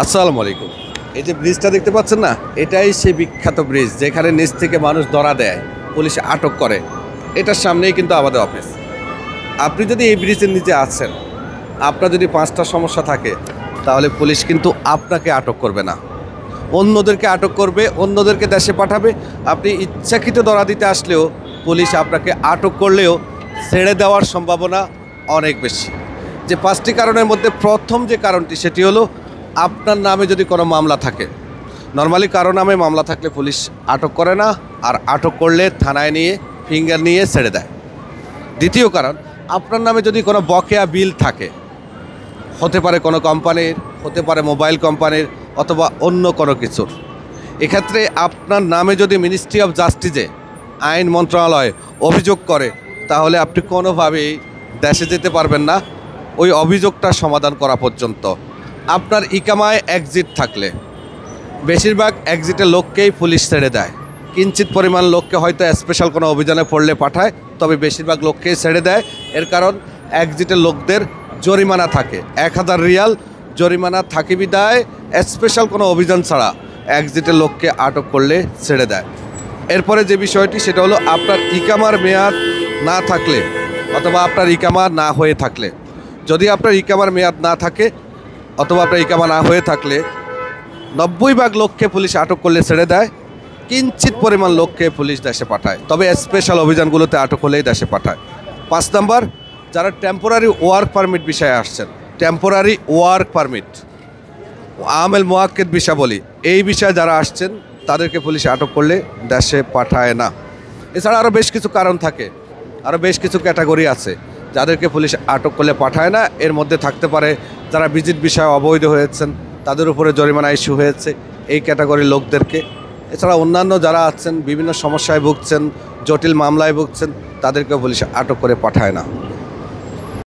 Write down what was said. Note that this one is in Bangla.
আসসালামু আলাইকুম। এই যে ব্রিজটা দেখতে পাচ্ছেন না, এটাই সেই বিখ্যাত ব্রিজ যেখানে নিচ থেকে মানুষ ধরা দেয়, পুলিশ আটক করে। এটার সামনেই কিন্তু আমাদের অফিস। আপনি যদি এই ব্রিজের নিচে আছেন, আপনার যদি 5টা সমস্যা থাকে, তাহলে পুলিশ কিন্তু আপনাকে আটক করবে না, অন্যদেরকে আটক করবে, অন্যদেরকে দেশে পাঠাবে। আপনি ইচ্ছাকৃত ধরা দিতে আসলেও পুলিশ আপনাকে আটক করলেও ছেড়ে দেওয়ার সম্ভাবনা অনেক বেশি। যে 5টি কারণের মধ্যে প্রথম যে কারণটি, সেটি হলো আপনার নামে যদি কোনো মামলা থাকে। নর্মালি কারো নামে মামলা থাকলে পুলিশ আটক করে না, আর আটক করলে থানায় নিয়ে ফিঙ্গার নিয়ে ছেড়ে দেয়। দ্বিতীয় কারণ, আপনার নামে যদি কোনো বকেয়া বিল থাকে, হতে পারে কোনো কোম্পানির, হতে পারে মোবাইল কোম্পানির, অথবা অন্য কোনো কিছুর। এক্ষেত্রে আপনার নামে যদি মিনিস্ট্রি অফ জাস্টিসে, আইন মন্ত্রণালয় অভিযোগ করে, তাহলে আপনি কোনোভাবেই দেশে যেতে পারবেন না ওই অভিযোগটা সমাধান করা পর্যন্ত। আপনার ইকামায় এক্সিট থাকলে, বেশিরভাগ এক্সিটের লোককেই পুলিশ ছেড়ে দেয়। কিঞ্চিত পরিমাণ লোককে হয়তো স্পেশাল কোনো অভিযানে পড়লে পাঠায়, তবে বেশিরভাগ লোককেই ছেড়ে দেয়। এর কারণ এক্সিটের লোকদের জরিমানা থাকে, 1000 রিয়াল জরিমানা থাকে বিদায় স্পেশাল কোনো অভিযান ছাড়া এক্সিটের লোককে আটক করলে ছেড়ে দেয়। এরপরে যে বিষয়টি, সেটা হলো আপনার ইকামার মেয়াদ না থাকলে, অথবা আপনার ইকামা না হয়ে থাকলে। যদি আপনার ইকামার মেয়াদ না থাকে অথবা আপনার ইকামা না হয়ে থাকলে 90 ভাগ লোককে পুলিশ আটক করলে ছেড়ে দেয়, কিঞ্চিত পরিমাণ লোককে পুলিশ দেশে পাঠায়, তবে স্পেশাল অভিযানগুলোতে আটক হলেই দেশে পাঠায়। 5 নম্বর, যারা টেম্পোরারি ওয়ার্ক পারমিট বিষয়ে আসছেন, টেম্পোরারি ওয়ার্ক পারমিট, আমেল মোয়াক্কেদ ভিসা বলি, এই বিষয়ে যারা আসছেন তাদেরকে পুলিশ আটক করলে দেশে পাঠায় না। এছাড়া আরও বেশ কিছু কারণ থাকে, আরও বেশ কিছু ক্যাটাগরি আছে যাদেরকে পুলিশ আটক করলে পাঠায় না। এর মধ্যে থাকতে পারে যারা ভিজিট বিষয়ে অবৈধ হয়েছেন, তাদের উপরে জরিমানা ইস্যু হয়েছে, এই ক্যাটাগরির লোকদেরকে। এছাড়া অন্যান্য যারা আছেন, বিভিন্ন সমস্যায় ভুগছেন, জটিল মামলায় ভুগছেন, তাদেরকেও পুলিশ আটক করে পাঠায় না।